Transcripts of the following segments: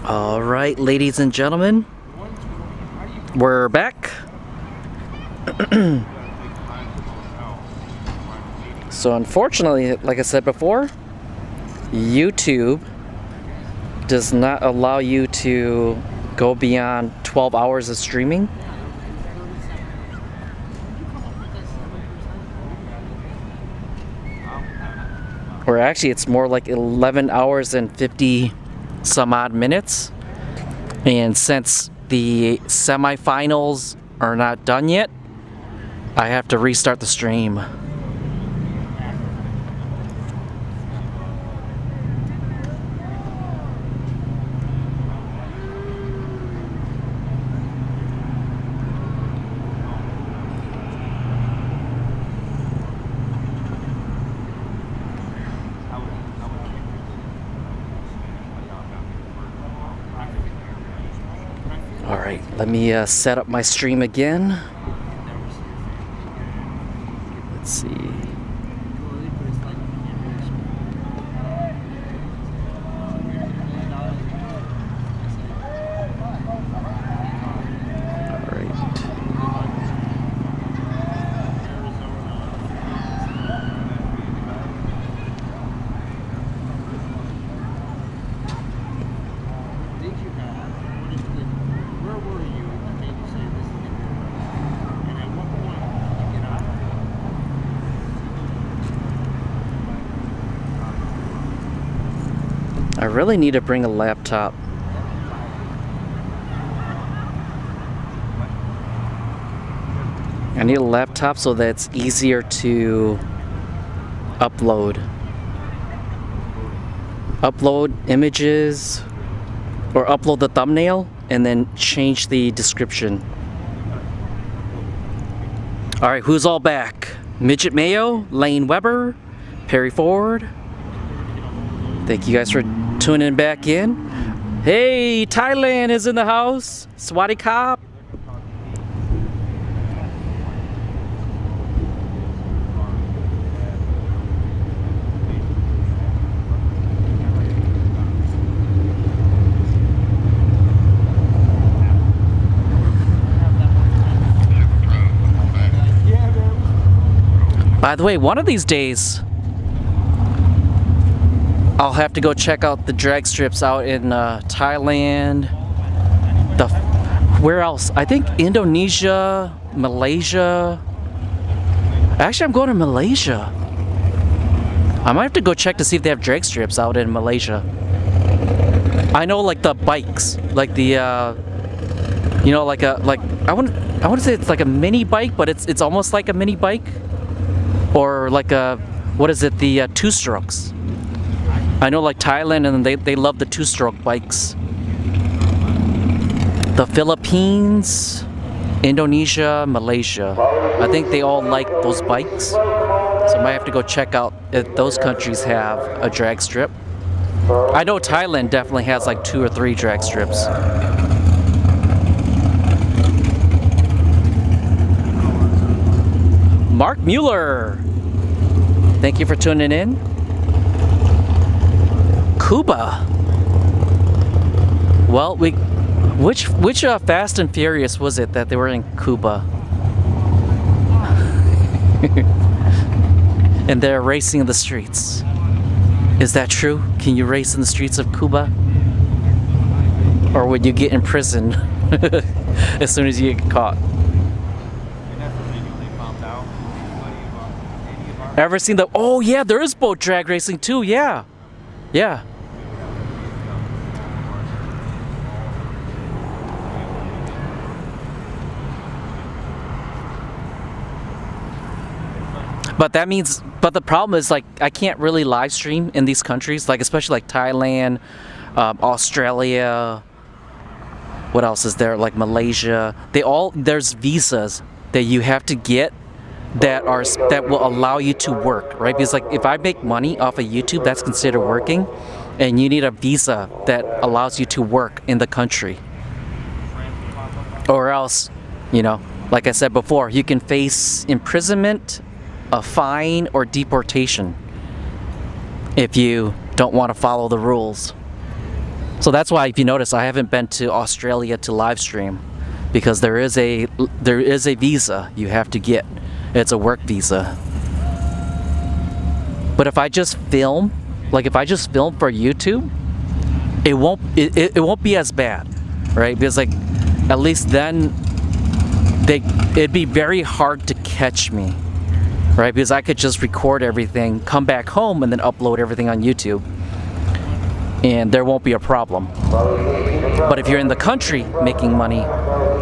All right, ladies and gentlemen, we're back. So unfortunately, like I said before, YouTube does not allow you to go beyond 12 hours of streaming. Or actually, it's more like 11 hours and 50 some odd minutes. And since the semifinals are not done yet, I have to restart the stream. Alright, let me set up my stream again. Let's see. I really need to bring a laptop. I need a laptop so that it's easier to upload images or upload the thumbnail and then change the description. Alright, who's all back? Midget Mayo, Lane Weber, Perry Ford. Thank you guys for tuning back in. Hey, Thailand is in the house. Swadee Kop. By the way, one of these days I'll have to go check out the drag strips out in Thailand. Where else? I think Indonesia, Malaysia. Actually, I'm going to Malaysia. I might have to go check to see if they have drag strips out in Malaysia. I know, like the bikes, like the you know, like I want to say it's like a mini bike, but it's almost like a mini bike, or like a, what is it? The two strokes. I know, like Thailand, and they love the two-stroke bikes. The Philippines, Indonesia, Malaysia. I think they all like those bikes. So I might have to go check out if those countries have a drag strip. I know Thailand definitely has like 2 or 3 drag strips. Mark Mueller, thank you for tuning in. Cuba. Well, which Fast and Furious was it that they were in Cuba? And they're racing in the streets. Is that true? Can you race in the streets of Cuba? Or would you get in prison as soon as you get caught? Ever seen the... Oh yeah, there is boat drag racing too, yeah. Yeah. But that means, but the problem is, like, I can't really live stream in these countries, like especially like Thailand, Australia. What else is there? Like Malaysia. There's visas that you have to get that will allow you to work, right? Because like if I make money off of YouTube, that's considered working, and you need a visa that allows you to work in the country. Or else, you know, like I said before, you can face imprisonment, a fine, or deportation if you don't want to follow the rules. So that's why, if you notice, I haven't been to Australia to live stream, because there is a visa you have to get. It's a work visa. But if I just film, like if I just film for YouTube, it won't be as bad, right? Because like at least then it'd be very hard to catch me, right? Because I could just record everything, come back home, and then upload everything on YouTube, and there won't be a problem. But if you're in the country making money,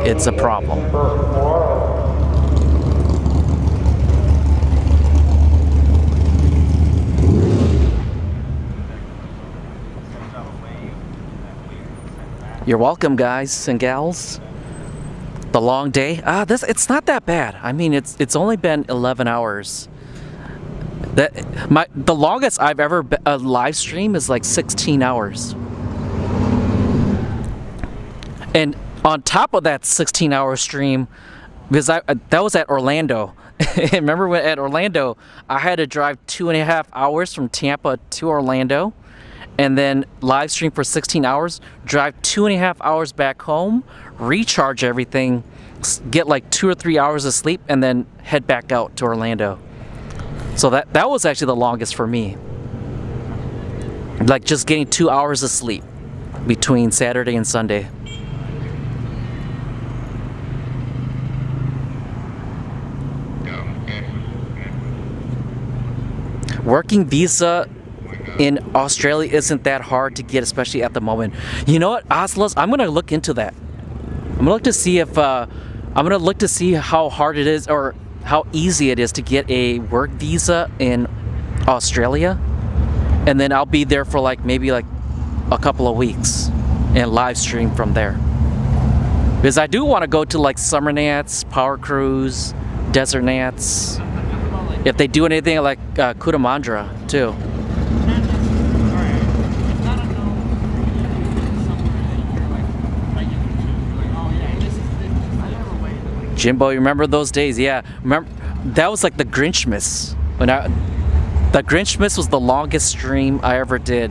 it's a problem. You're welcome, guys and gals. The long day. It's not that bad. I mean, it's only been 11 hours. The longest I've ever been, a live stream is like 16 hours. And on top of that 16-hour stream, because that was at Orlando. Remember when at Orlando, I had to drive 2.5 hours from Tampa to Orlando, and then live stream for 16 hours, drive 2.5 hours back home, recharge everything, get like 2 or 3 hours of sleep, and then head back out to Orlando. So that was actually the longest for me. Like just getting 2 hours of sleep between Saturday and Sunday. Working visa in Australia isn't that hard to get, especially at the moment. You know what, Oslos, I'm gonna look into that. I'm gonna look to see if how hard it is or how easy it is to get a work visa in Australia, and then I'll be there for like maybe like a couple of weeks and live stream from there. Because I do want to go to like Summer Nats, Power Cruise, Desert Nats. If they do anything like Cootamundra too. Jimbo, you remember those days? Yeah, remember that was like the Grinchmas. The Grinchmas was the longest stream I ever did.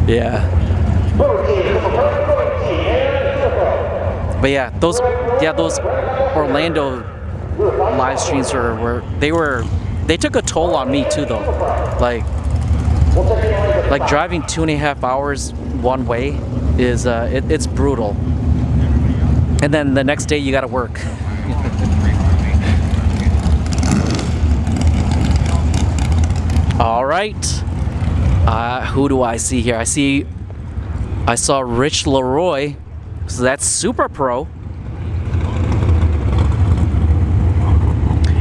Yeah. But yeah, those Orlando live streams they took a toll on me too, though. Like driving 2.5 hours one way is it's brutal. And then the next day you gotta work. All right. Who do I see here? I saw Rich Leroy. So that's Super Pro.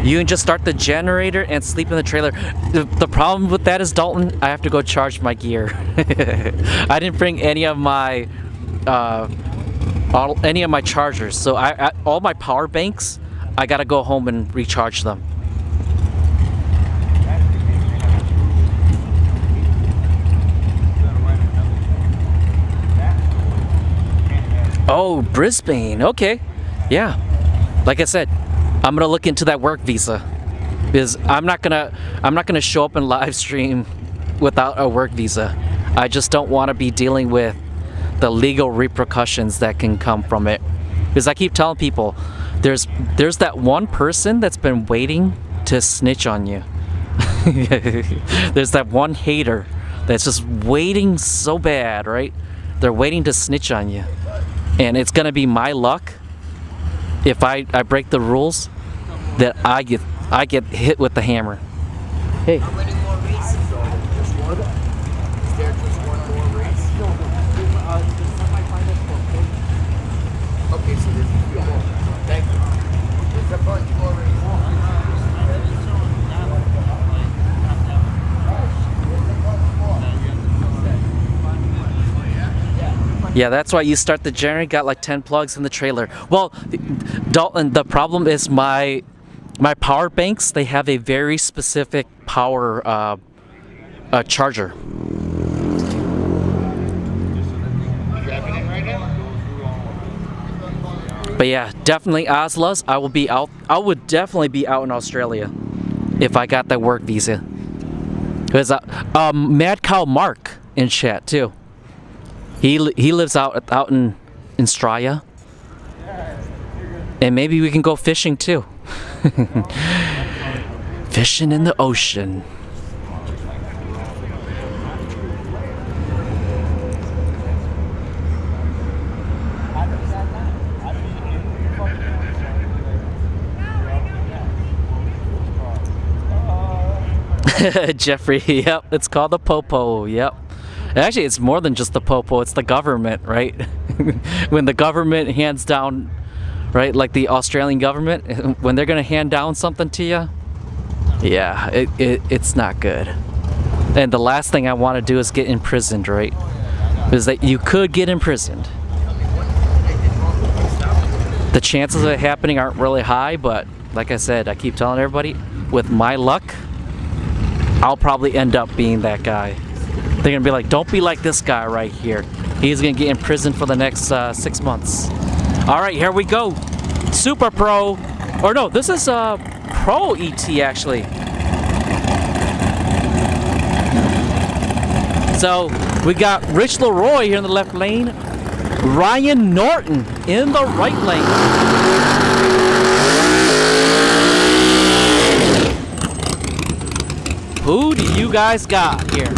You can just start the generator and sleep in the trailer. The problem with that is, Dalton, I have to go charge my gear. I didn't bring any of my chargers, so all my power banks, I gotta go home and recharge them. Oh, Brisbane. Okay, yeah. Like I said, I'm gonna look into that work visa, because I'm not gonna show up and live stream without a work visa. I just don't want to be dealing with the legal repercussions that can come from it. Because I keep telling people, there's that one person that's been waiting to snitch on you. There's that one hater that's just waiting so bad, right? They're waiting to snitch on you, and it's gonna be my luck if I break the rules that I get hit with the hammer. Hey. How many more races? Just one? Is there just one more race? Okay, so there's a few more. Thank you. There's a bunch more races. Yeah, that's why you start the generator, got like 10 plugs in the trailer. Well, Dalton, the problem is my power banks, they have a very specific power charger. But yeah, definitely Oslos, I would definitely be out in Australia if I got that work visa. Because Mad Cow Mark, in chat too. He lives out in Straya, and maybe we can go fishing too. Fishing in the ocean. Jeffrey, yep, it's called the Popo, yep. Actually, it's more than just the Popo, it's the government, right? When the government hands down, right, like the Australian government, when they're gonna hand down something to you, yeah, it's not good. And the last thing I want to do is get imprisoned, right? Is that you could get imprisoned. The chances of it happening aren't really high, but like I said, I keep telling everybody, with my luck, I'll probably end up being that guy. They're gonna be like, don't be like this guy right here. He's gonna get in prison for the next 6 months. All right, here we go. Super Pro, or no, this is Pro ET actually. So we got Rich Leroy here in the left lane, Ryan Norton in the right lane. Who do you guys got here?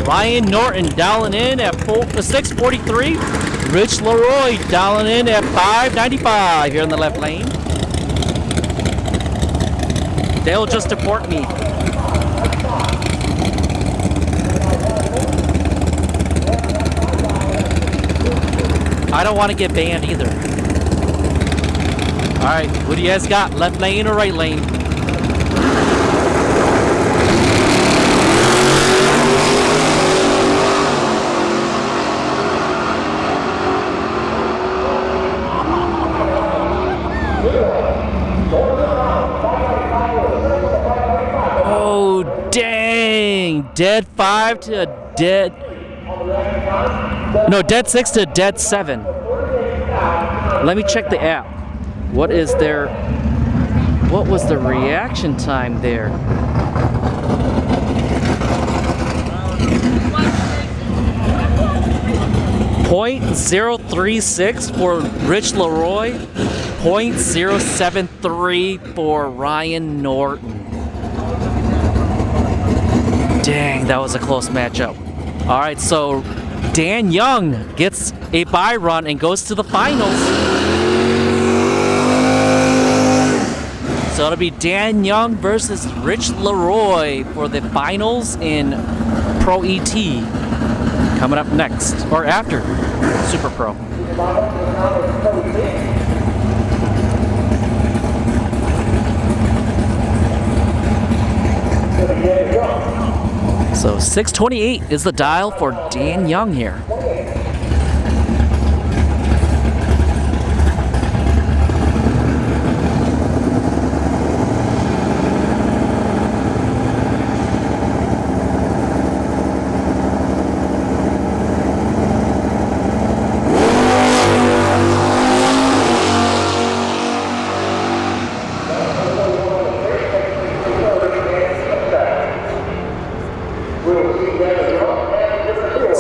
Ryan Norton dialing in at 643. Rich Leroy dialing in at 595 here in the left lane. They'll just deport me. I don't want to get banned either. Alright, what do you guys got? Left lane or right lane? Oh, dang! Dead 5 to dead... No, dead 6 to dead 7. Let me check the app. What was the reaction time there? .036 for Rich Leroy, .073 for Ryan Norton. Dang, that was a close matchup. All right, so Dan Young gets a bye run and goes to the finals. So it'll be Dan Young versus Rich Leroy for the finals in Pro ET coming up next, or after Super Pro. So 628 is the dial for Dan Young here.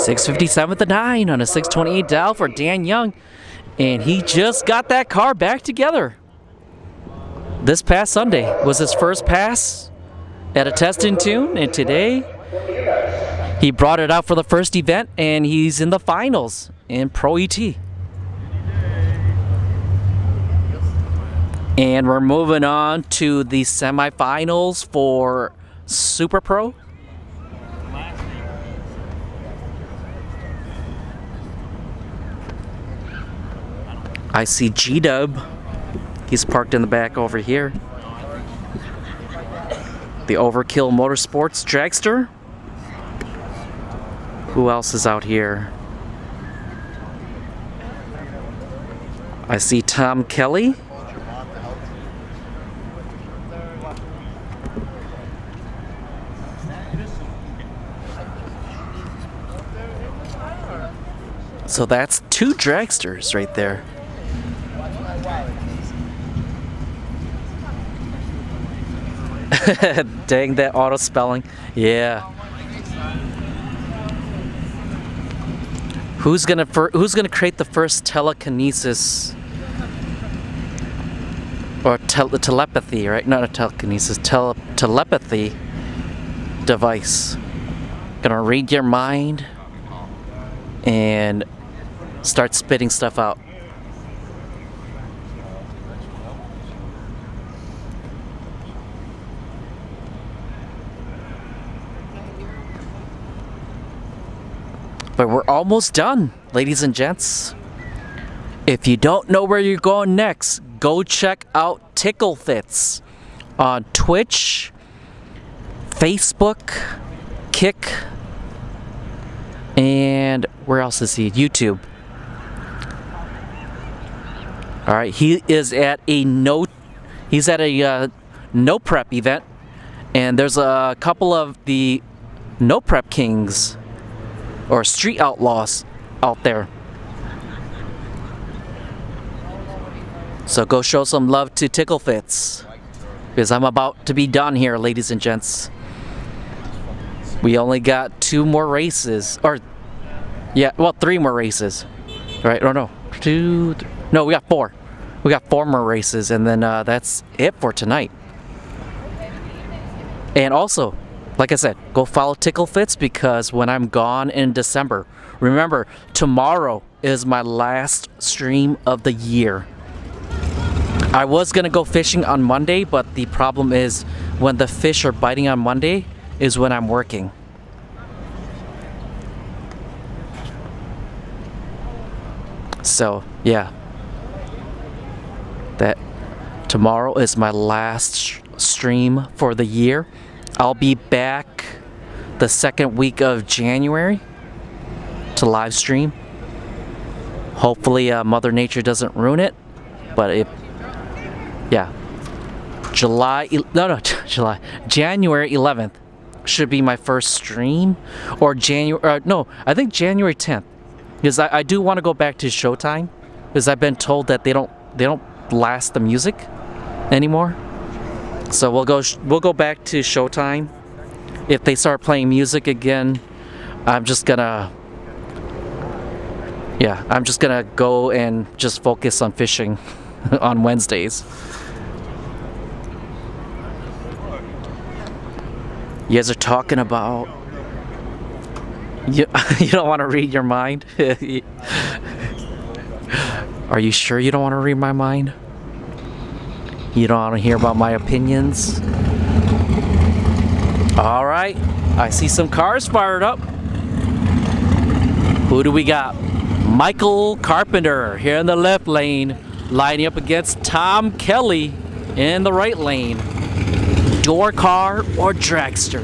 .657 with the 9 on a 628 dial for Dan Young, and he just got that car back together. This past Sunday was his first pass at a test and tune, and today he brought it out for the first event, and he's in the finals in Pro ET. And we're moving on to the semifinals for Super Pro. I see G-Dub. He's parked in the back over here. The Overkill Motorsports dragster. Who else is out here? I see Tom Kelly. So that's 2 dragsters right there. Dang that auto spelling. Yeah. Who's gonna create the first telekinesis or telepathy, right? Not a telekinesis, telepathy device. Gonna read your mind and start spitting stuff out. But we're almost done, ladies and gents. If you don't know where you're going next, go check out Tickle Fits on Twitch, Facebook, Kick, and where else is he? YouTube. All right, he is at a no prep event, and there's a couple of the no prep kings or street outlaws out there. So go show some love to Tickle Fits, because I'm about to be done here, ladies and gents. We only got 2 more races, or yeah, well, 3 more races, right? Oh no, 2. No, we got 4. We got 4 more races, and then that's it for tonight. And also, like I said, go follow Tickle Fits, because when I'm gone in December, remember, tomorrow is my last stream of the year. I was gonna go fishing on Monday, but the problem is when the fish are biting on Monday is when I'm working. So, yeah. That tomorrow is my last stream for the year. I'll be back the second week of January to live stream. Hopefully Mother Nature doesn't ruin it, but yeah, January 11th should be my first stream, or I think January 10th, because I do want to go back to Showtime, because I've been told that they don't blast the music anymore. So we'll go back to Showtime. If they start playing music again, I'm just gonna go and just focus on fishing on Wednesdays. You guys are talking about you don't want to read your mind? Are you sure you don't want to read my mind? You don't want to hear about my opinions? All right, I see some cars fired up. Who do we got? Michael Carpenter here in the left lane, lining up against Tom Kelly in the right lane. Door car or dragster?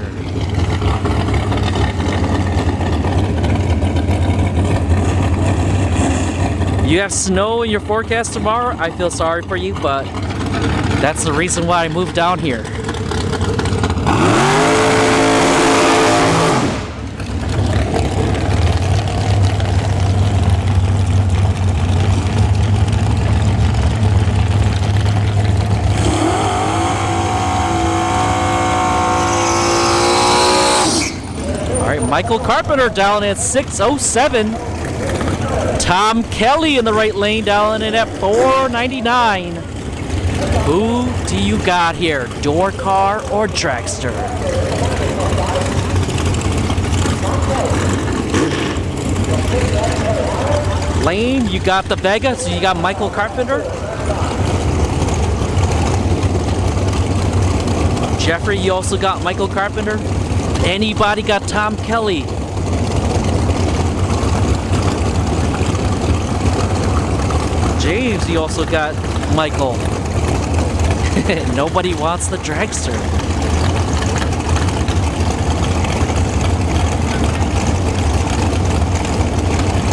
You have snow in your forecast tomorrow? I feel sorry for you, but that's the reason why I moved down here. Michael Carpenter down at 607. Tom Kelly in the right lane down in at 499. Who do you got here? Door car or dragster? Lane, you got the Vega, so you got Michael Carpenter. Jeffrey, you also got Michael Carpenter. Anybody got Tom Kelly? James, you also got Michael. Nobody wants the dragster.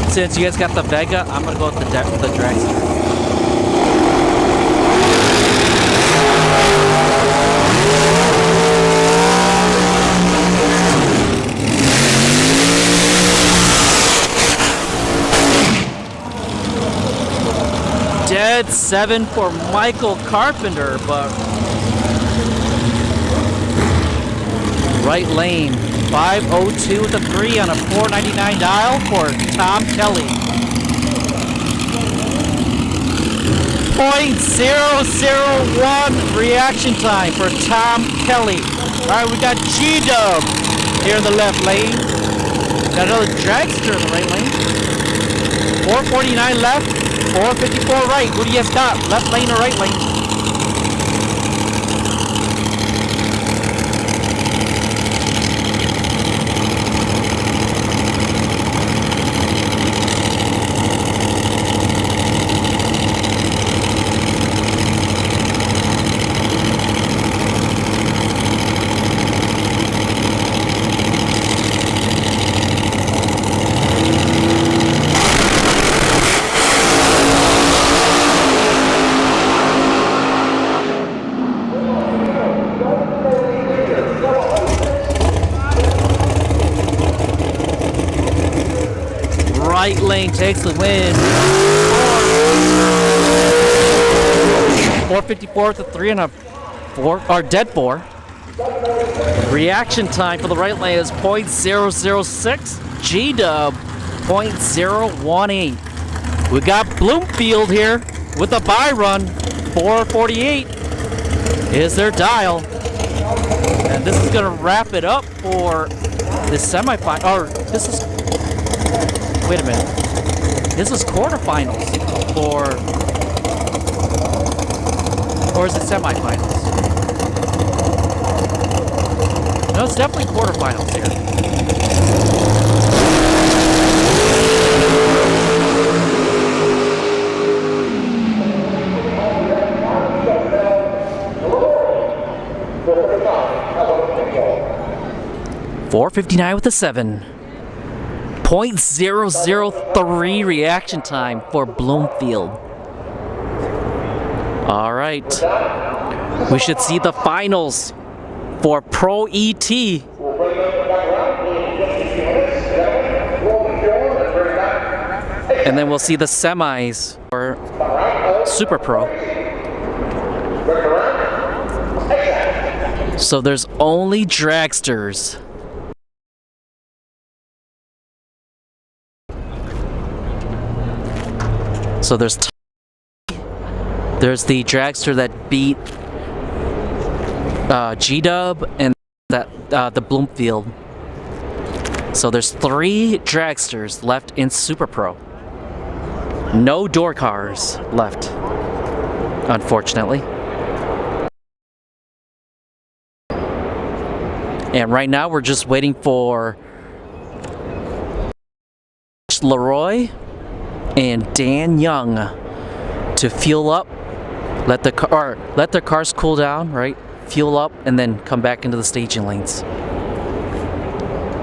Since you guys got the Vega, I'm gonna go with the dragster. Dead 7 for Michael Carpenter, but Right lane, 502 with a 3 on a 499 dial for Tom Kelly. .001 reaction time for Tom Kelly. Alright, we got G-Dub here in the left lane. Got another dragster in the right lane. 449 left, 454 right. Who do you have got? Left lane or right lane? Right lane takes the win. 454 with a 3 and a 4, or dead 4. Reaction time for the right lane is .006. G-Dub, .018. We got Bloomfield here with a buy run. 448 is their dial. And this is going to wrap it up for the semifinal. Or this is... Wait a minute. This is quarterfinals for... Or is it semifinals? No, it's definitely quarterfinals here. .459 with a 7. .003 reaction time for Bloomfield. All right. We should see the finals for Pro ET. And then we'll see the semis for Super Pro. So there's only dragsters. So there's the dragster that beat G-Dub and that the Bloomfield. So there's 3 dragsters left in Super Pro. No door cars left, unfortunately. And right now we're just waiting for Leroy and Dan Young to fuel up, let their cars cool down, right? Fuel up and then come back into the staging lanes.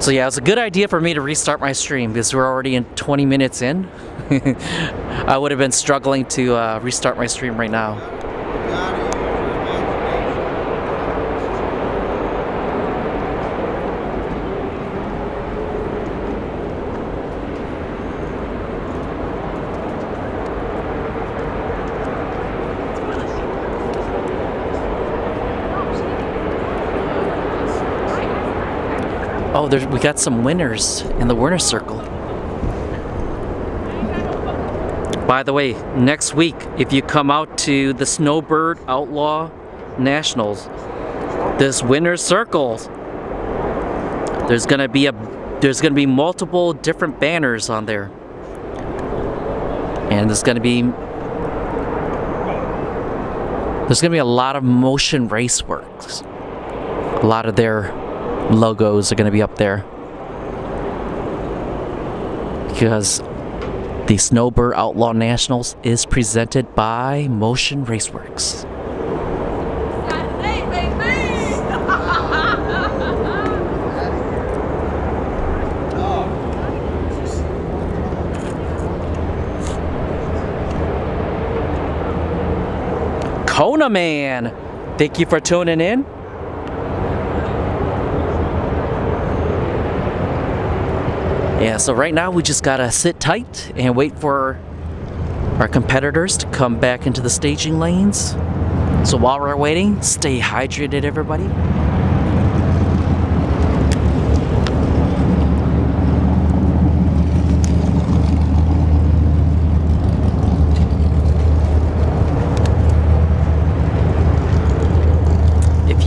So yeah, it was a good idea for me to restart my stream because we're already in 20 minutes in. I would have been struggling to restart my stream right now. Oh, we got some winners in the winner's circle. By the way, next week, if you come out to the Snowbird Outlaw Nationals, this winner's circle, there's gonna be multiple different banners on there, and there's gonna be a lot of Motion Raceworks. A lot of their logos are going to be up there because the Snowbird Outlaw Nationals is presented by Motion Raceworks. Kona Man, thank you for tuning in. Yeah, so right now we just gotta sit tight and wait for our competitors to come back into the staging lanes. So while we're waiting, stay hydrated, everybody.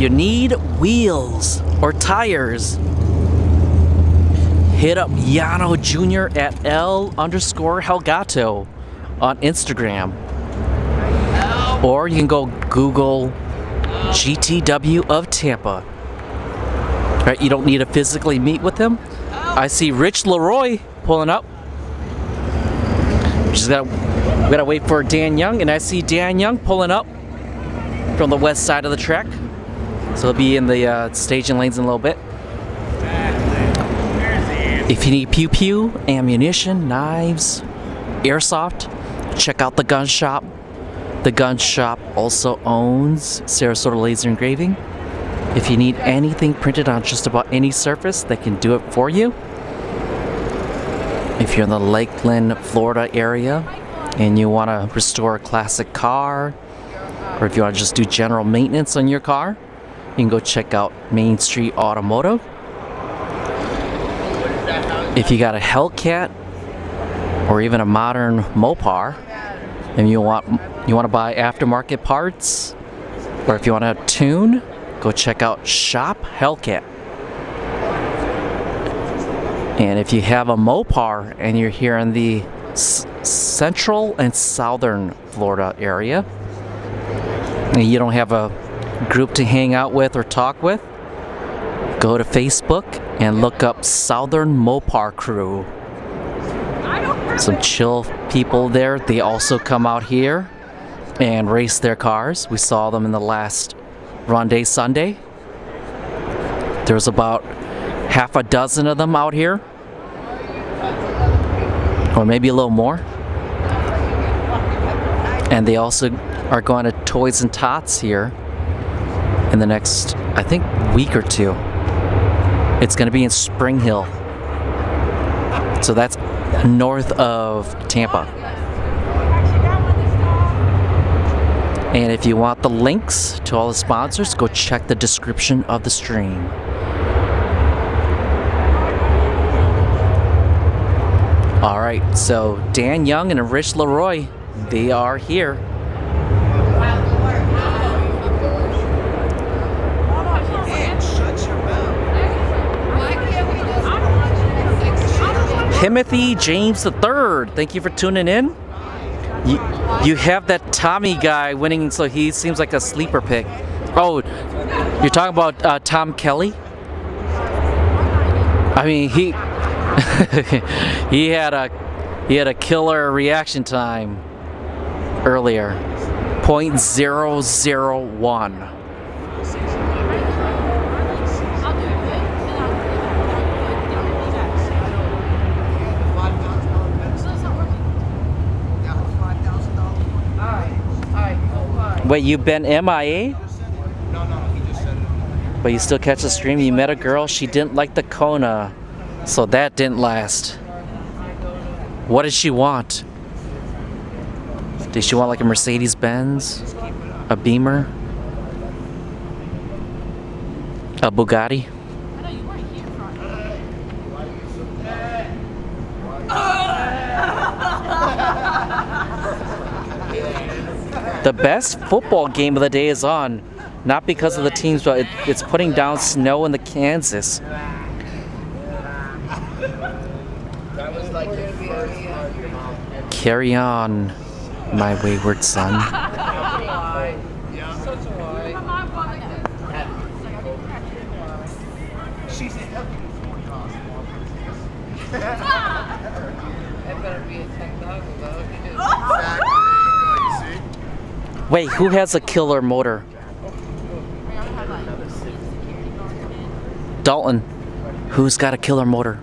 you need wheels or tires, hit up Yano Jr. at L_Helgato on Instagram. Or you can go Google GTW of Tampa. Right, you don't need to physically meet with him. I see Rich Leroy pulling up. We gotta wait for Dan Young, and I see Dan Young pulling up from the west side of the track. So he'll be in the staging lanes in a little bit. If you need pew-pew, ammunition, knives, airsoft, check out the gun shop. The gun shop also owns Sarasota Laser Engraving. If you need anything printed on just about any surface, they can do it for you. If you're in the Lakeland, Florida area and you want to restore a classic car, or if you want to just do general maintenance on your car, you can go check out Main Street Automotive. If you got a Hellcat or even a modern Mopar and you want to buy aftermarket parts, or if you want to tune, go check out Shop Hellcat. And if you have a Mopar and you're here in the central and southern Florida area and you don't have a group to hang out with or talk with, go to Facebook and look up Southern Mopar Crew. Some chill people there. They also come out here and race their cars. We saw them in the last Rondé Sunday. There's about half a dozen of them out here, or maybe a little more. And they also are going to Toys and Tots here in the next, I think, week or two. It's going to be in Spring Hill. So that's north of Tampa. And if you want the links to all the sponsors, go check the description of the stream. All right, so Dan Young and Rich Leroy, they are here. Timothy James III, thank you for tuning in. You have that Tommy guy winning, so he seems like a sleeper pick. Oh, you're talking about Tom Kelly? I mean, he he had a killer reaction time earlier. 0.001. Wait, you've been MIA? No, he just said it. But you still catch the stream. You met a girl, she didn't like the Kona, so that didn't last. What did she want? Did she want like a Mercedes-Benz? A Beamer? A Bugatti? The best football game of the day is on. Not because of the teams, but it's putting down snow in the Kansas. Carry on, my wayward son. Wait, who has a killer motor? Dalton. Who's got a killer motor?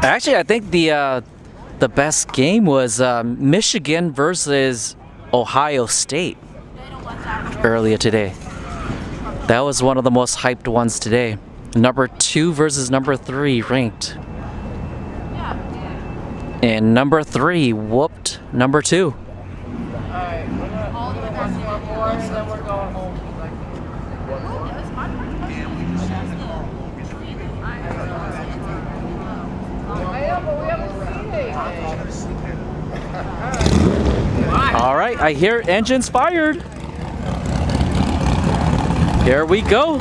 Actually, I think the best game was Michigan versus Ohio State earlier today. That was one of the most hyped ones today. Number 2 versus number 3 ranked. And number 3 whooped number 2. All right, I hear engines fired. Here we go.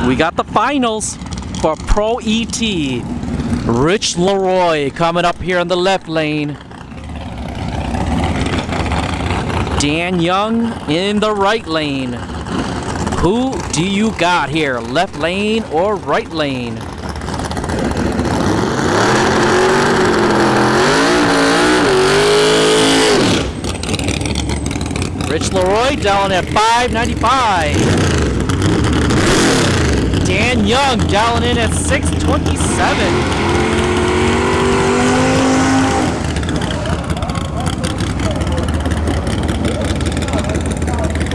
We got the finals for Pro ET. Rich Leroy coming up here in the left lane. Dan Young in the right lane. Who do you got here? Left lane or right lane? Rich Leroy down at 595. Dan Young dialing in at 627.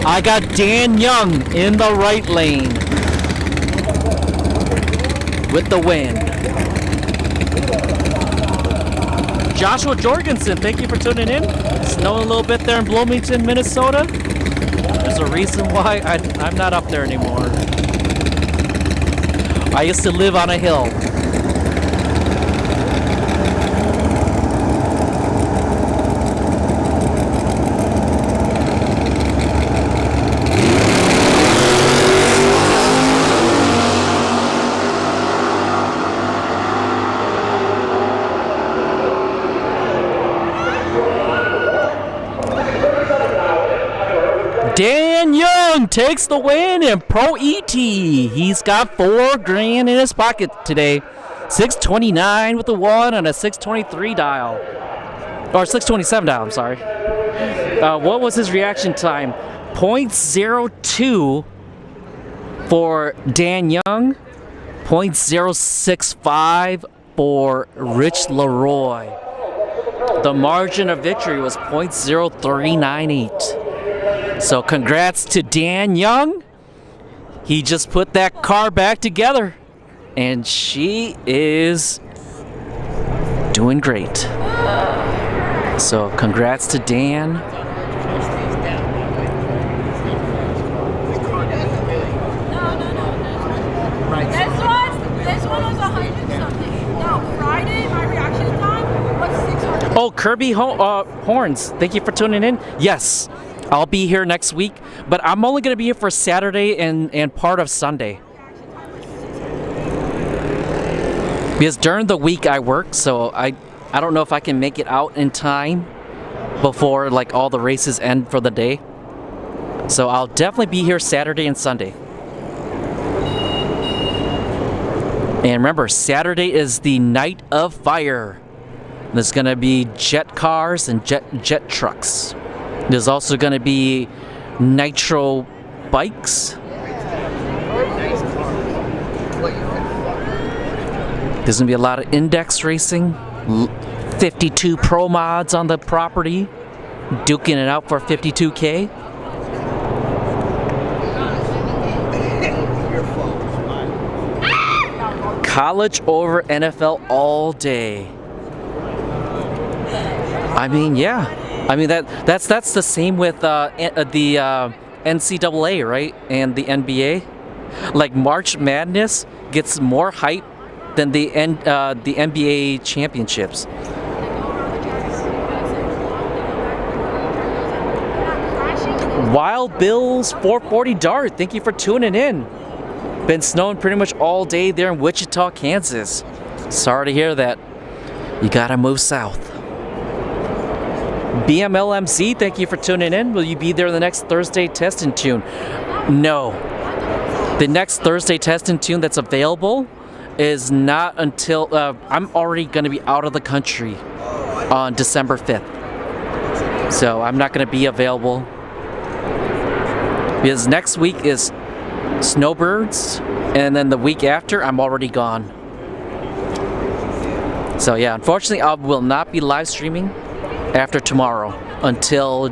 I got Dan Young in the right lane with the win. Joshua Jorgensen, thank you for tuning in. Snowing a little bit there in Bloomington, Minnesota. There's a reason why I'm not up there anymore. I used to live on a hill. Dan Young takes the win in Pro ET. He's got $4,000 in his pocket today. 629 with the 1 on a 623 dial. Or 627 dial, I'm sorry. What was his reaction time? 0.02 for Dan Young. 0.065 for Rich Leroy. The margin of victory was 0.0398. So congrats to Dan Young. He just put that car back together, and she is doing great. So congrats to Dan. No. This one was 100 something. No, Friday, my reaction time was 600. Oh, Kirby Horns, thank you for tuning in. Yes, I'll be here next week, but I'm only going to be here for Saturday and part of Sunday. Because during the week I work, so I don't know if I can make it out in time before like all the races end for the day. So I'll definitely be here Saturday and Sunday. And remember, Saturday is the Night of Fire. There's going to be jet cars and jet trucks. There's also going to be nitro bikes. There's going to be a lot of index racing. 52 pro mods on the property, duking it out for 52K. College over NFL all day. I mean, yeah. I mean that's the same with the NCAA, right, and the NBA. Like March Madness gets more hype than the NBA championships. Wild Bill's 440 Dart, thank you for tuning in. Been snowing pretty much all day there in Wichita, Kansas. Sorry to hear that. You gotta move south. BMLMC, thank you for tuning in. Will you be there the next Thursday test and tune? No. The next Thursday test and tune that's available is not until I'm already going to be out of the country on December 5th. So I'm not going to be available. Because next week is Snowbirds, and then the week after I'm already gone. So yeah, unfortunately I will not be live streaming after tomorrow until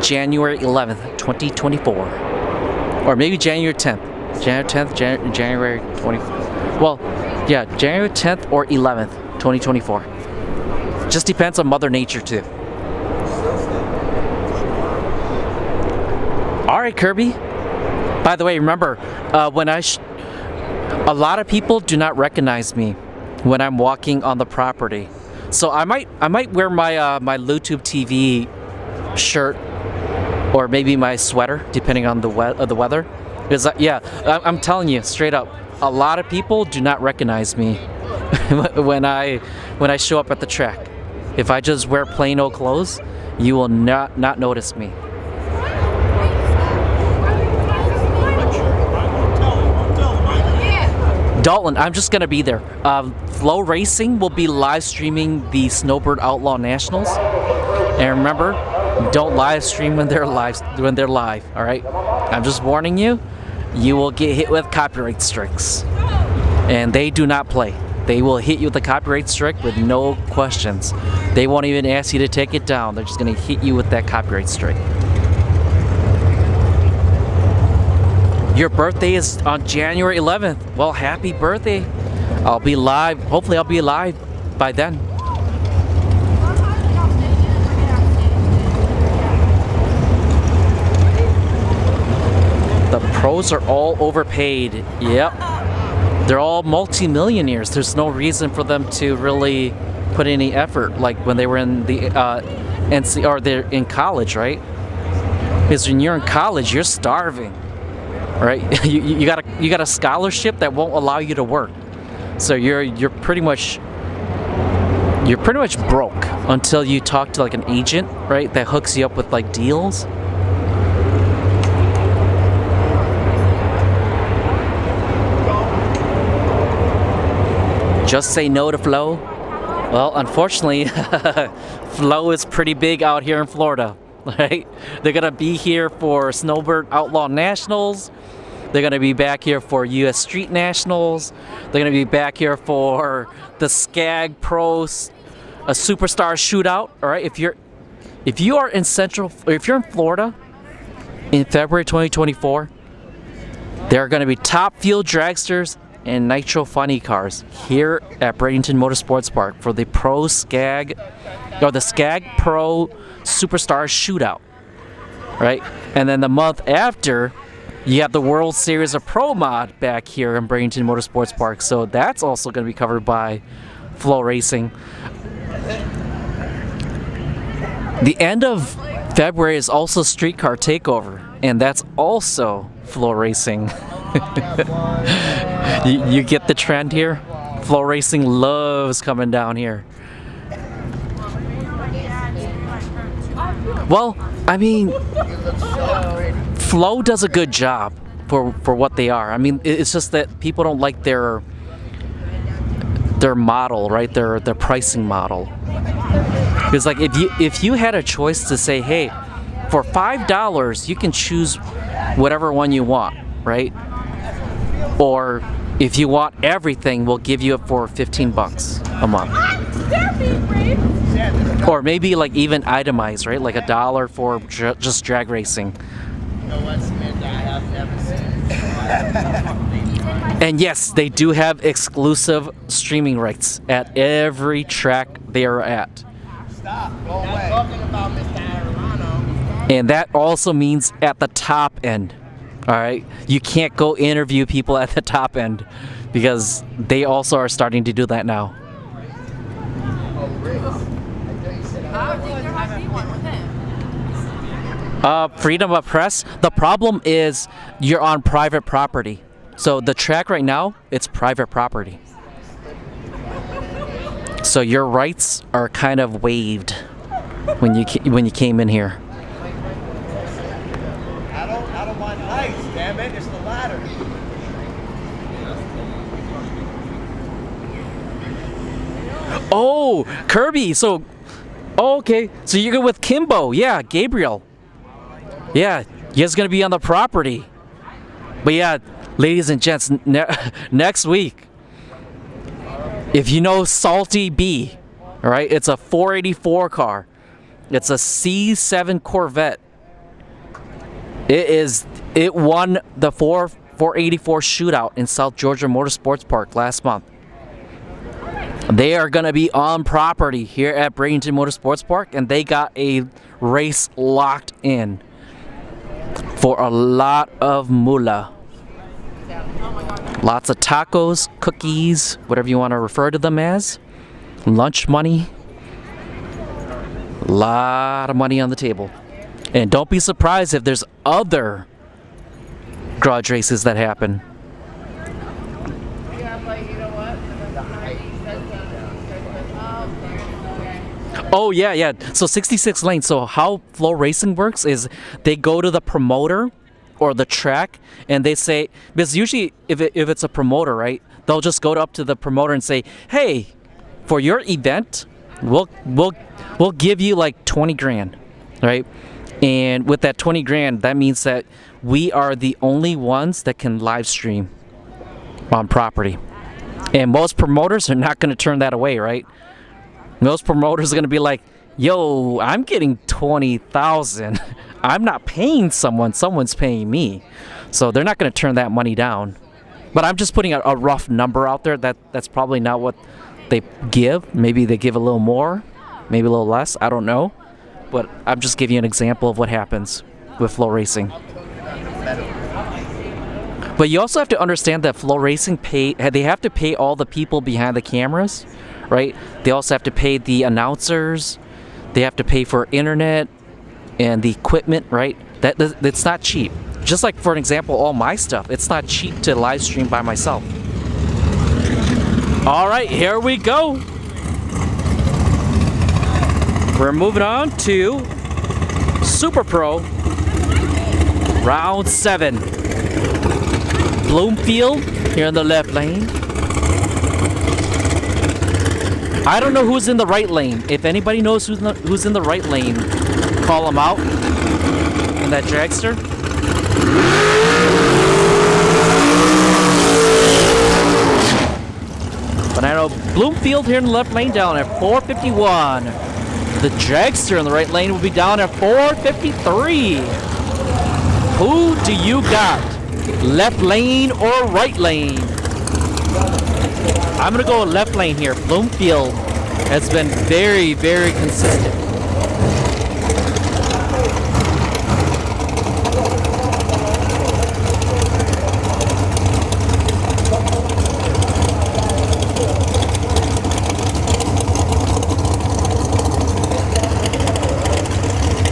January 11th, 2024. Or maybe January 10th. January 10th, January 24th. Well, yeah, January 10th or 11th, 2024. Just depends on Mother Nature too. Alright, Kirby. By the way, remember, when a lot of people do not recognize me when I'm walking on the property. So I might wear my my YouTube TV shirt or maybe my sweater, depending on the weather. Because yeah, I'm telling you straight up, a lot of people do not recognize me when I show up at the track. If I just wear plain old clothes, you will not notice me. Dalton, I'm just gonna be there. Flow Racing will be live streaming the Snowbird Outlaw Nationals, and remember, don't live stream when they're live. All right, I'm just warning you. You will get hit with copyright strikes, and they do not play. They will hit you with a copyright strike with no questions. They won't even ask you to take it down. They're just gonna hit you with that copyright strike. Your birthday is on January 11th. Well, happy birthday. I'll be live. Hopefully I'll be live by then. The pros are all overpaid. Yep. They're all multi-millionaires. There's no reason for them to really put any effort like when they were in the NC or they're in college, right? Because when you're in college, you're starving. Right, you got a scholarship that won't allow you to work, so you're pretty much broke until you talk to like an agent, right, that hooks you up with like deals. Just say no to Flow. Well, unfortunately, Flow is pretty big out here in Florida. Right? They're gonna be here for Snowbird Outlaw Nationals. They're gonna be back here for U.S. Street Nationals. They're gonna be back here for the Skag Pros, a Superstar Shootout. All right, if you are in Florida in February 2024, there are gonna be top fuel dragsters and nitro funny cars here at Bradenton Motorsports Park for the Pro Skag or the Skag Pro Superstar Shootout, right? And then the month after, you have the World Series of Pro Mod back here in Bradenton Motorsports Park, so that's also going to be covered by Flow Racing. The end of February is also Streetcar Takeover, and that's also Flow Racing. you get the trend here? Flow Racing loves coming down here. Well, I mean, Flow does a good job for what they are. I mean, it's just that people don't like their model, right? Their pricing model. Because like if you had a choice to say, hey, for $5 you can choose whatever one you want, right? Or if you want everything, we'll give you it for $15 a month. Or maybe like even itemized, right? Like $1 for just drag racing. And yes, they do have exclusive streaming rights at every track they are at. And that also means at the top end. All right, you can't go interview people at the top end because they also are starting to do that now. Freedom of press. The problem is you're on private property. So the track right now, it's private property. So your rights are kind of waived when you came in here. I don't mind heights, damn it, it's the ladder. Oh, Kirby. So, okay. So you're good with Kimbo. Yeah, Gabriel. Yeah, you guys gonna be on the property. But yeah, ladies and gents, next week, if you know Salty B, all right, it's a 484 car. It's a C7 Corvette. It won the 484 shootout in South Georgia Motorsports Park last month. They are going to be on property here at Bradenton Motorsports Park, and they got a race locked in for a lot of moolah. Lots of tacos, cookies, whatever you want to refer to them as. Lunch money. A lot of money on the table. And don't be surprised if there's other garage races that happen. Yeah, but you know what? Oh yeah. So 66 lanes. So how Flow Racing works is they go to the promoter or the track and they say, because usually if it's a promoter, right, they'll just go up to the promoter and say, hey, for your event, we'll give you like 20 grand, right? And with that 20 grand, that means that we are the only ones that can live stream on property. And most promoters are not going to turn that away, right? Most promoters are going to be like, yo, I'm getting 20,000. I'm not paying someone's paying me. So they're not going to turn that money down. But I'm just putting a rough number out there. That's probably not what they give. Maybe they give a little more, maybe a little less. I don't know. But I'm just giving you an example of what happens with Flow Racing. But you also have to understand that Flow Racing they have to pay all the people behind the cameras, right? They also have to pay the announcers. They have to pay for internet and the equipment, right? That's not cheap. Just like, for an example, all my stuff, it's not cheap to live stream by myself. All right, here we go. We're moving on to Super Pro Round 7. Bloomfield here in the left lane. I don't know who's in the right lane. If anybody knows who's in the right lane, call them out in that dragster. But I know Bloomfield here in the left lane down at 451. The dragster in the right lane will be down at 453. Who do you got? Left lane or right lane? I'm gonna go left lane here. Bloomfield has been very, very consistent.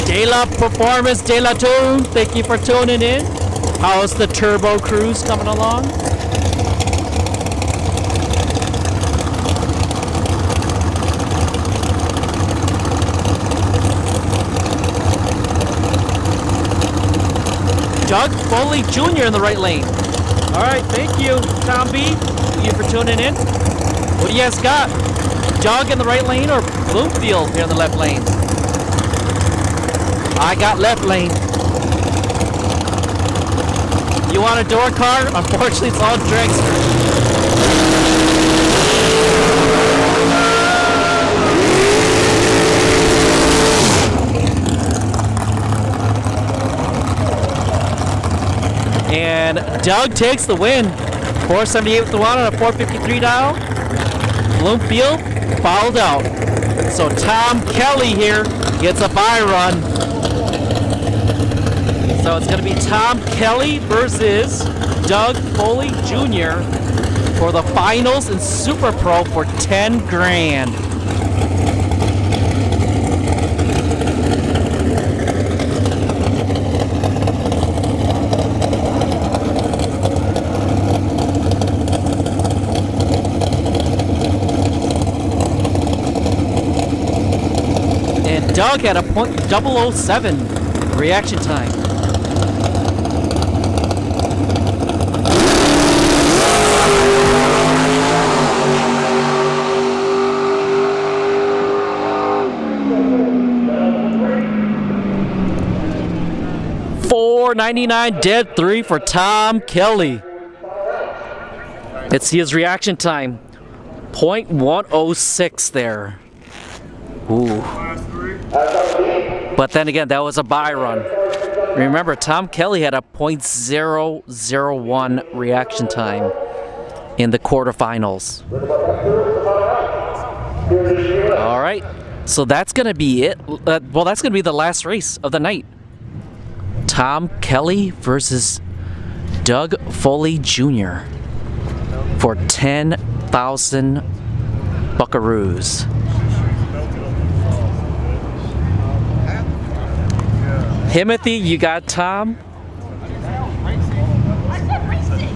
De La Performance, De La Tune, thank you for tuning in. How's the Turbo Cruise coming along? Doug Foley Jr. in the right lane. All right, thank you, Tom B. Thank you for tuning in. What do you guys got? Doug in the right lane or Bloomfield here in the left lane? I got left lane. You want a door car? Unfortunately, it's all dragster. And Doug takes the win. 478 with the one on a 453 dial. Bloomfield fouled out. So Tom Kelly here gets a bye run. So it's going to be Tom Kelly versus Doug Foley Jr. for the finals in Super Pro for 10 grand. And Doug had a .007 reaction time. $4.99 dead 3 for Tom Kelly. Let's see his reaction time. .106 there. Ooh. But then again, that was a bye run. Remember, Tom Kelly had a .001 reaction time in the quarterfinals. All right, so that's going to be it. Well, that's going to be the last race of the night. Tom Kelly versus Doug Foley Jr. for 10,000 buckaroos. Timothy, you got Tom. I said racing.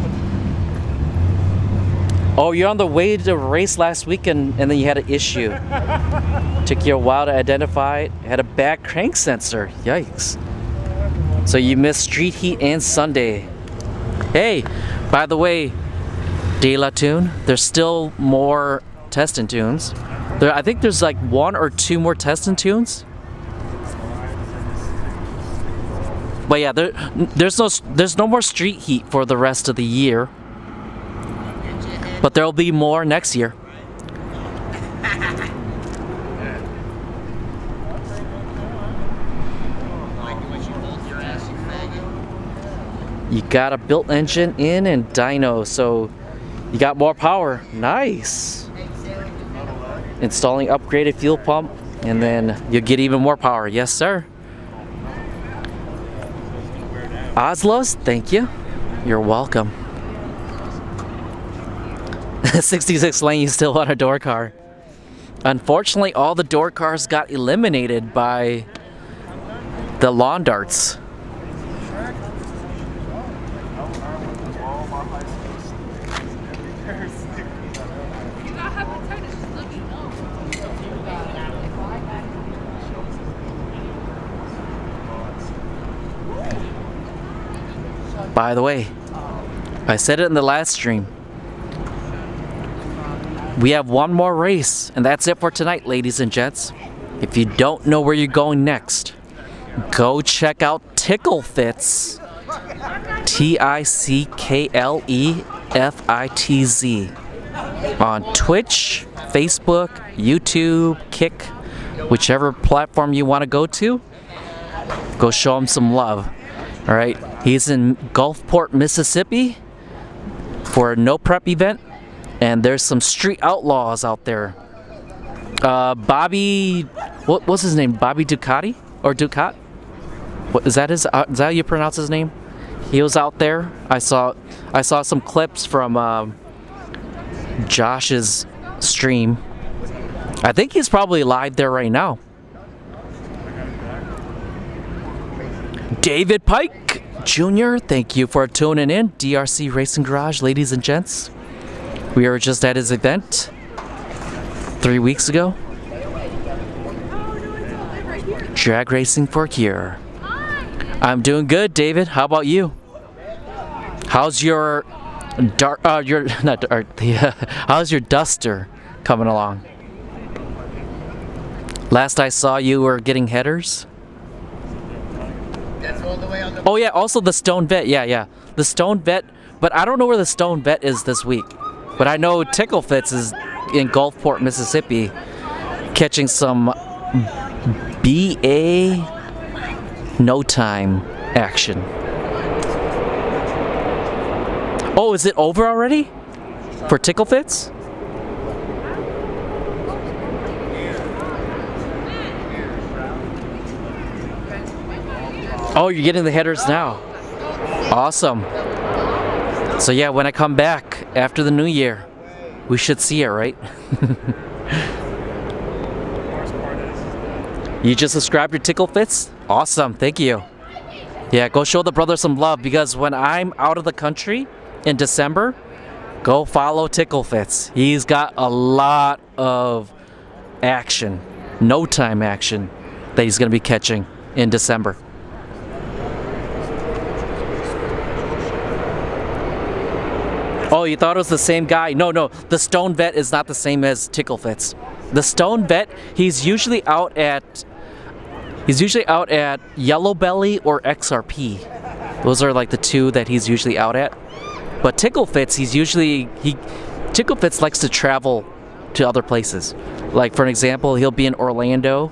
Oh, you're on the way to race last weekend and then you had an issue. Took you a while to identify it. Had a bad crank sensor. Yikes. So you missed Street Heat and Sunday. Hey, by the way, De La Tune, there's still more testing tunes. I think there's like 1 or 2 more testing tunes. But yeah, there's no more Street Heat for the rest of the year. But there'll be more next year. You got a built engine in and dyno, so you got more power. Nice. Installing upgraded fuel pump, and then you'll get even more power. Yes, sir. Oslos, thank you. You're welcome. 66 lane, you still want a door car. Unfortunately, all the door cars got eliminated by the lawn darts. By the way, I said it in the last stream. We have one more race, and that's it for tonight, ladies and gents. If you don't know where you're going next, go check out Tickle Fits. TICKLEFITZ. On Twitch, Facebook, YouTube, Kick, whichever platform you want to go to, go show him some love. Alright, he's in Gulfport, Mississippi for a no prep event, and there's some street outlaws out there. Bobby, what's his name? Bobby Ducati? Or Ducat? What is that? Is that how you pronounce his name? He was out there. I saw some clips from Josh's stream. I think he's probably live there right now. David Pike Jr., thank you for tuning in. DRC Racing Garage, ladies and gents. We were just at his event 3 weeks ago. Drag racing for Cure. I'm doing good, David. How about you? How's your how's your Duster coming along? Last I saw, you were getting headers. Oh yeah, also the Stone Vet. Yeah. The Stone Vet, but I don't know where the Stone Vet is this week. But I know Tickle Fits is in Gulfport, Mississippi, catching some BA No Time action. Oh, is it over already? For Tickle Fits? Oh, you're getting the headers now. Awesome. So yeah, when I come back after the new year, we should see it, right? You just subscribed to Tickle Fits? Awesome, thank you. Yeah, go show the brother some love, because when I'm out of the country in December, go follow Tickle Fits. He's got a lot of action, no time action, that he's going to be catching in December. Oh, you thought it was the same guy? No, the Stone Vet is not the same as Tickle Fits. The Stone Vet, he's usually out at Yellow Belly or XRP. Those are like the two that he's usually out at. But Tickle Fits, Tickle Fits likes to travel to other places. Like for an example, he'll be in Orlando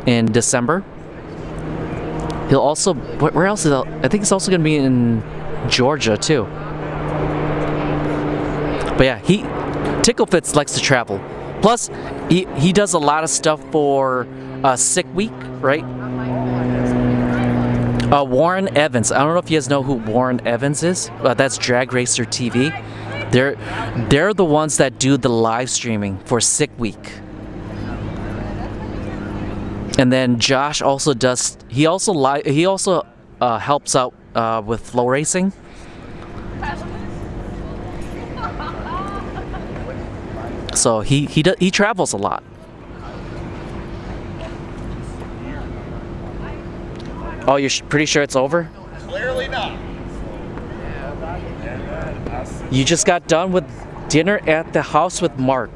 in December. He'll also, where else is he? I think he's also going to be in Georgia too. But yeah, Tickle Fits likes to travel. Plus, he does a lot of stuff for Sick Week, right? Warren Evans. I don't know if you guys know who Warren Evans is. That's Drag Racer TV. They're the ones that do the live streaming for Sick Week. And then Josh also does. He also helps out with flow racing. So he travels a lot. Oh, you're pretty sure it's over? Clearly not. You just got done with dinner at the house with Mark.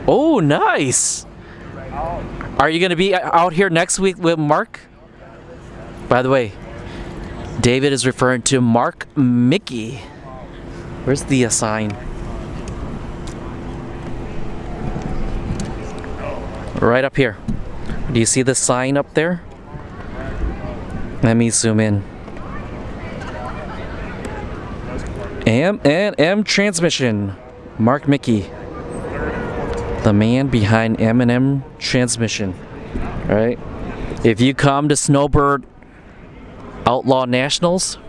Oh, nice. Are you going to be out here next week with Mark? By the way, David is referring to Mark Mickey. Where's the sign? Right up here. Do you see the sign up there? Let me zoom in. M&M Transmission. Mark Mickey. The man behind M&M Transmission. Alright? If you come to Snowbird Outlaw Nationals,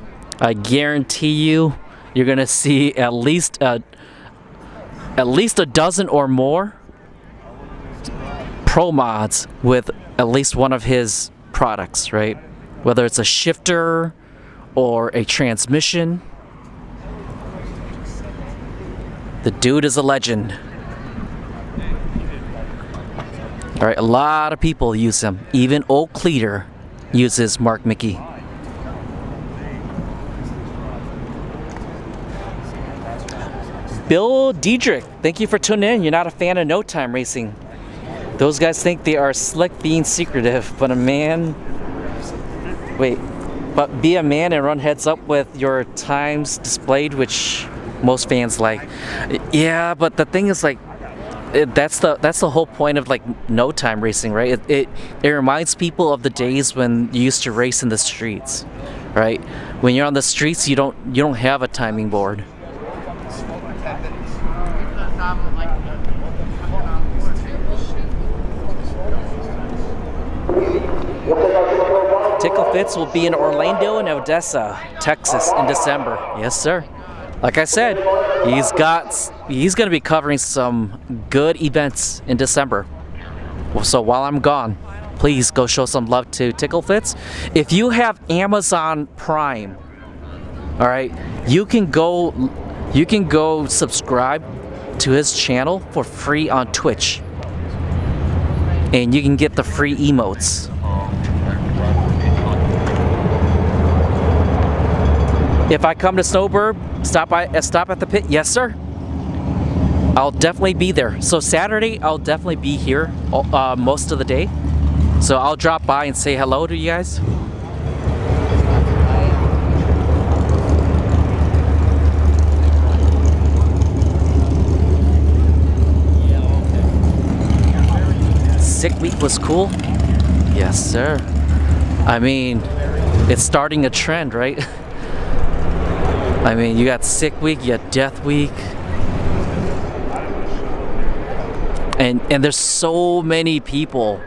I guarantee you're gonna see at least a dozen or more pro mods with at least one of his products, right? Whether it's a shifter or a transmission. The dude is a legend. Alright, a lot of people use him. Even Old Cleater uses Mark Mickey. Bill Diedrich, thank you for tuning in. You're not a fan of No Time Racing. Those guys think they are slick being secretive, but be a man and run heads up with your times displayed, which most fans like. Yeah, but the thing is, like, that's the whole point of like No Time Racing, right? It reminds people of the days when you used to race in the streets, right? When you're on the streets, you don't have a timing board. Tickle Fits will be in Orlando and Odessa, Texas in December. Yes, sir. Like I said, he's going to be covering some good events in December. So while I'm gone, please go show some love to Tickle Fits. If you have Amazon Prime, all right, you can go subscribe to his channel for free on Twitch. And you can get the free emotes. If I come to Snowbird, stop at the pit. Yes, sir. I'll definitely be there. So Saturday, I'll definitely be here most of the day. So I'll drop by and say hello to you guys. Sick week was cool. Yes, sir. I mean, it's starting a trend, right? I mean, you got sick week, you got death week. And there's so many people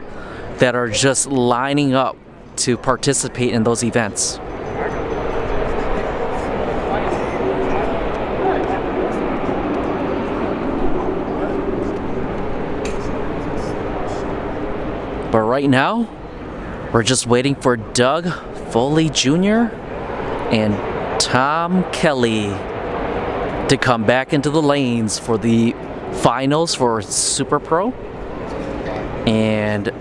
that are just lining up to participate in those events. But right now, we're just waiting for Doug Foley Jr. and Tom Kelly to come back into the lanes for the finals for Super Pro. And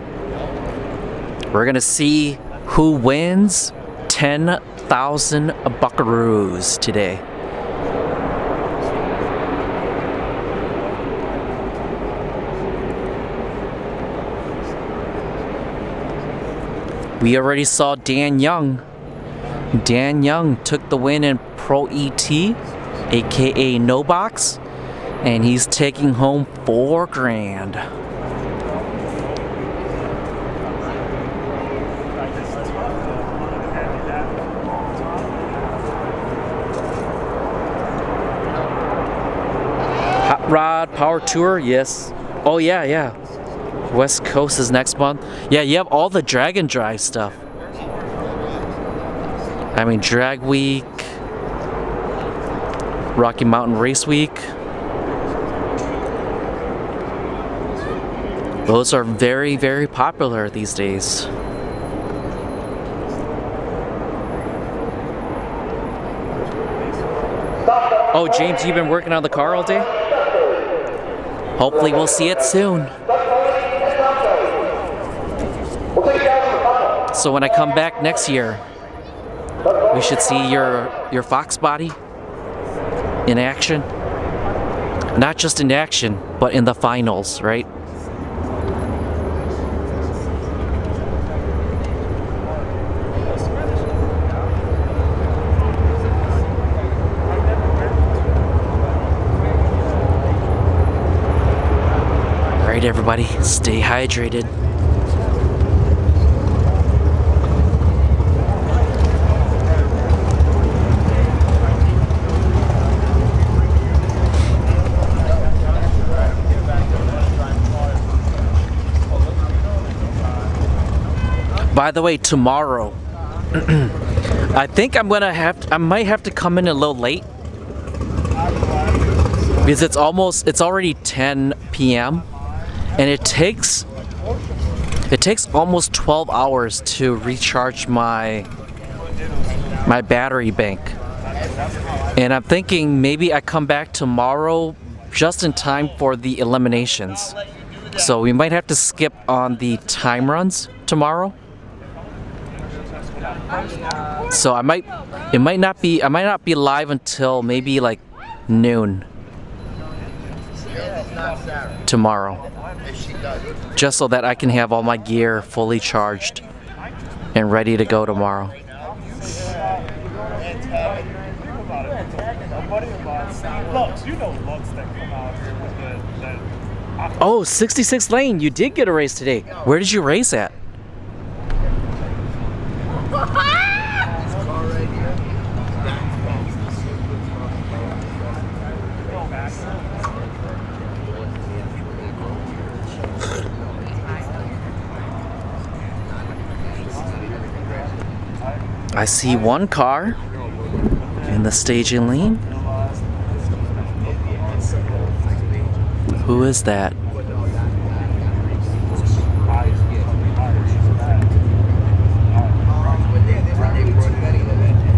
we're gonna see who wins 10,000 buckaroos today. We already saw Dan Young. Dan Young took the win in Pro ET, aka No Box, and he's taking home $4,000. Hot Rod Power Tour, yes. Oh yeah. West Coast is next month. Yeah, you have all the Drag and Drive stuff. I mean, Drag Week, Rocky Mountain Race Week. Those are very, very popular these days. Oh, James, you've been working on the car all day? Hopefully we'll see it soon. So when I come back next year, we should see your Fox body in action. Not just in action, but in the finals, right? Alright, everybody, stay hydrated. By the way, tomorrow, I think I might have to come in a little late because it's already 10 p.m. and it takes almost 12 hours to recharge my battery bank. And I'm thinking maybe I come back tomorrow just in time for the eliminations. So we might have to skip on the time runs tomorrow. So I might not be live until maybe like noon tomorrow, just so that I can have all my gear fully charged and ready to go tomorrow. Oh, 66 lane, you did get a race today. Where did you race at? I see one car in the staging lane. Who is that?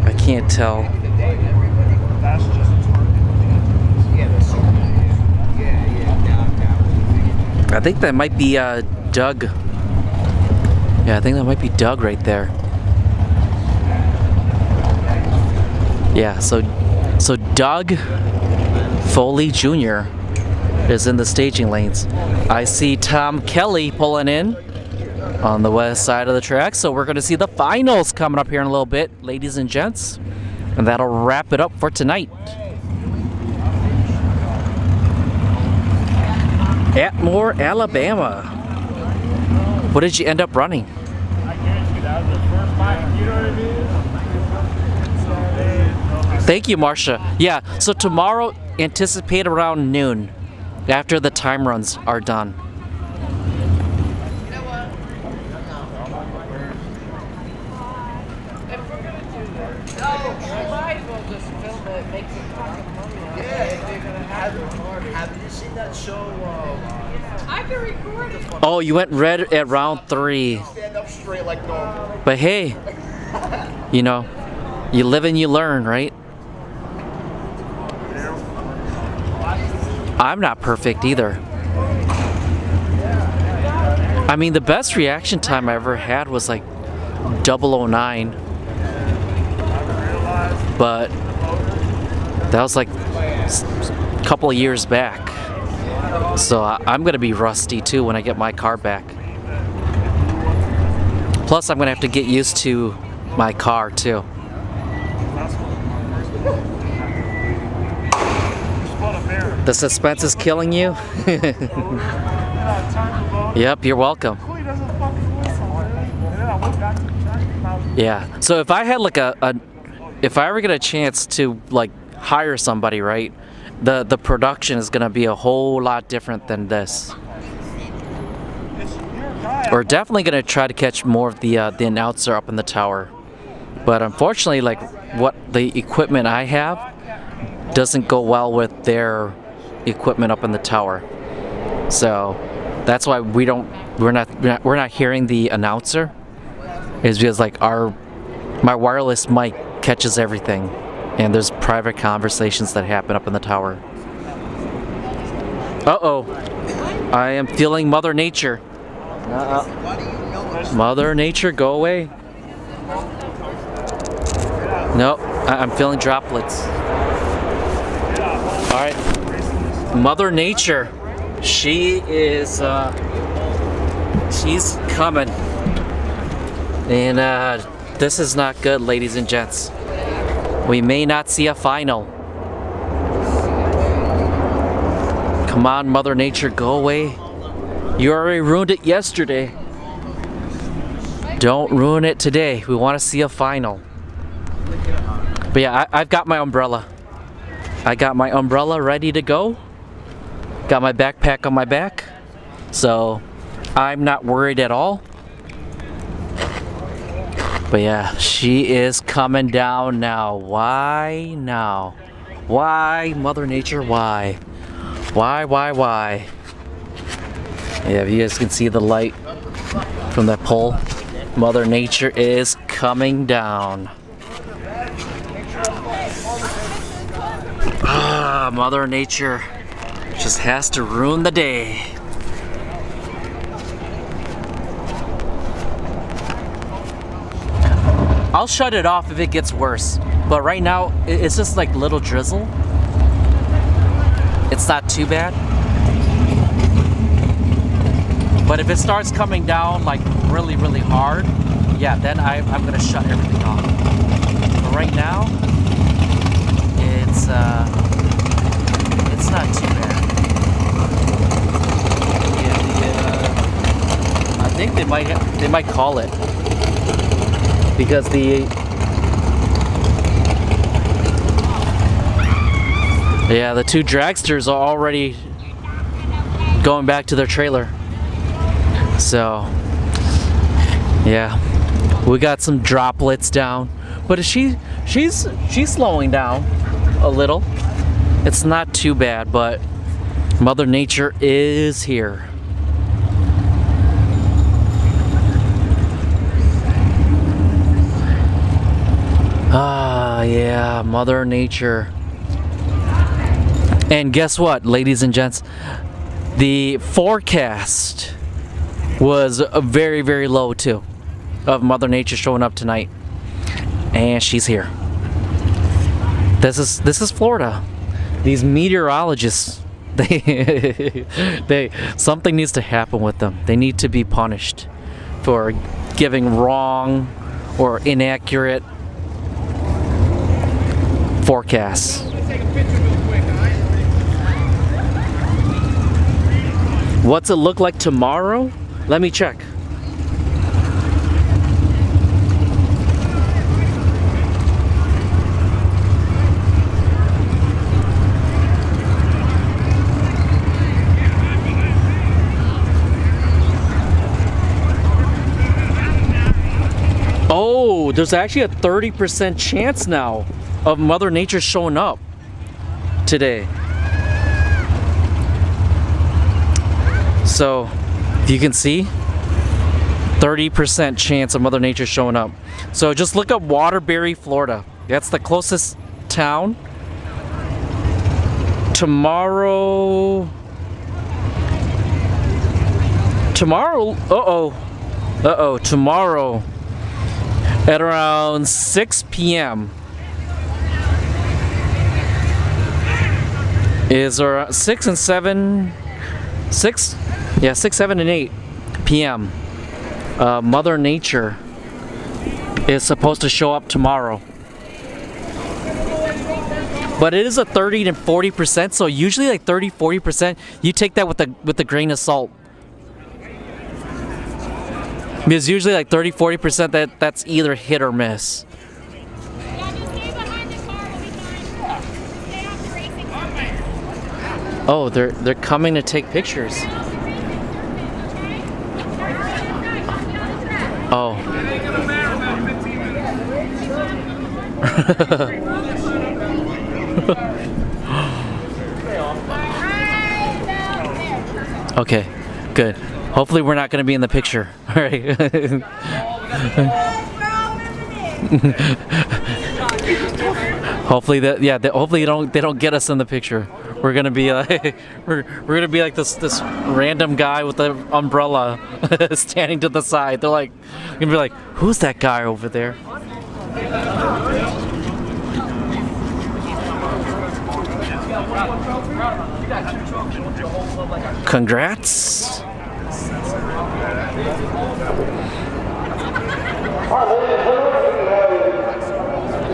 I can't tell. I think that might be Doug. Yeah, I think that might be Doug right there. Yeah, so Doug Foley Jr. is in the staging lanes. I see Tom Kelly pulling in on the west side of the track, so we're going to see the finals coming up here in a little bit, ladies and gents. And that'll wrap it up for tonight. Atmore, Alabama. What did you end up running? Thank you, Marcia. Yeah, so tomorrow, anticipate around noon, after the time runs are done. Have you seen that show? I can record it. Oh, you went red at round 3. Stand up straight like normal. But hey, you know, you live and you learn, right? I'm not perfect either. I mean, the best reaction time I ever had was like 009. But that was like a couple of years back. So I'm going to be rusty too when I get my car back. Plus, I'm going to have to get used to my car too. The suspense is killing you? Yep, you're welcome. Yeah, so if I had like if I ever get a chance to like hire somebody, right, the production is gonna be a whole lot different than this. We're definitely gonna try to catch more of the announcer up in the tower, but unfortunately, like what the equipment I have doesn't go well with their equipment up in the tower. So That's why we're not hearing the announcer. Is because like my wireless mic catches everything, and there's private conversations that happen up in the tower. Uh-oh. I am feeling Mother Nature. Mother Nature, go away. No, I'm feeling droplets. Alright. Mother Nature. She is, she's coming. And, this is not good, ladies and gents. We may not see a final. Come on, Mother Nature, go away. You already ruined it yesterday. Don't ruin it today. We want to see a final. But yeah, I've got my umbrella. I got my umbrella ready to go. Got my backpack on my back. So I'm not worried at all. But yeah, she is coming down now. Why now? Why, Mother Nature, why? Why? Yeah, if you guys can see the light from that pole, Mother Nature is coming down. Ah, Mother Nature just has to ruin the day. I'll shut it off if it gets worse, but right now it's just like little drizzle. It's not too bad. But if it starts coming down like really, really hard, yeah, then I'm gonna shut everything off. But right now, it's not too bad. Yeah, I think they might call it because the two dragsters are already going back to their trailer. So, yeah, we got some droplets down, but she's slowing down a little. It's not too bad, but Mother Nature is here. Ah, yeah, Mother Nature. And guess what, ladies and gents? The forecast was very, very low too of Mother Nature showing up tonight, and she's here. This is Florida. These meteorologists, something needs to happen with them. They need to be punished for giving wrong or inaccurate forecasts. What's it look like tomorrow? Let me check. Oh, there's actually a 30% chance now of Mother Nature showing up today. So, if you can see, 30% chance of Mother Nature showing up. So just look up Waterbury, Florida. That's the closest town. Tomorrow, tomorrow at around 6 p.m. is around 6, 7, and 8 p.m. Mother Nature is supposed to show up tomorrow. But it is a 30 to 40%, so usually like 30-40%, you take that with a grain of salt. Because usually like 30-40% that's either hit or miss. Oh, they're coming to take pictures. Oh. Okay. Good. Hopefully we're not going to be in the picture. All right. Hopefully hopefully they don't get us in the picture. We're gonna be like we're gonna be like this random guy with the umbrella standing to the side. They're like gonna be like, who's that guy over there? Congrats.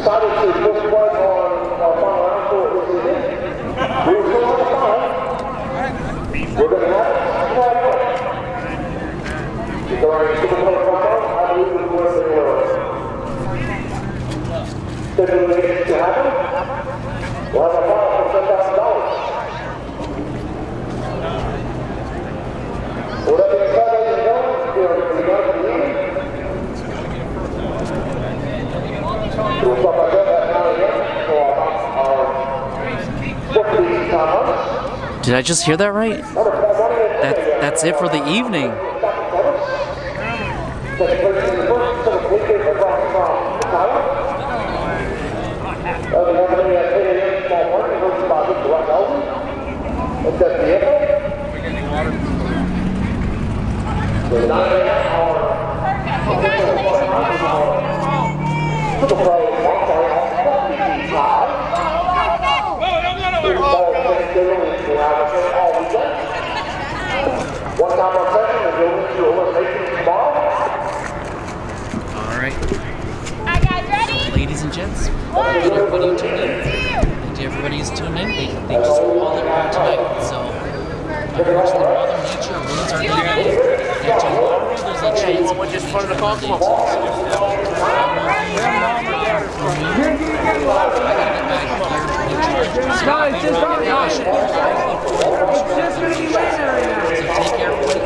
Decided to push play on our final round for this evening. We were still on the time. We're going to have it. If there are any super play finals, I believe we will win the world. Typically, it to happen. We'll have a final for $10,000. Well, that being said, ladies and gentlemen, we are going to go to the evening. We'll stop by there at 9 a.m. for our Sportsman time. Did I just hear that right? That's it for the evening. One time on session and go into elimination tomorrow. Alright. Are you guys ready? Ladies and gents, thank you everybody who tuned in. Thank you everybody who's tuned in. They just all that we're tonight. So unfortunately Mother Nature rules our day. And tomorrow there's a chance of just put the call. Take care, everybody.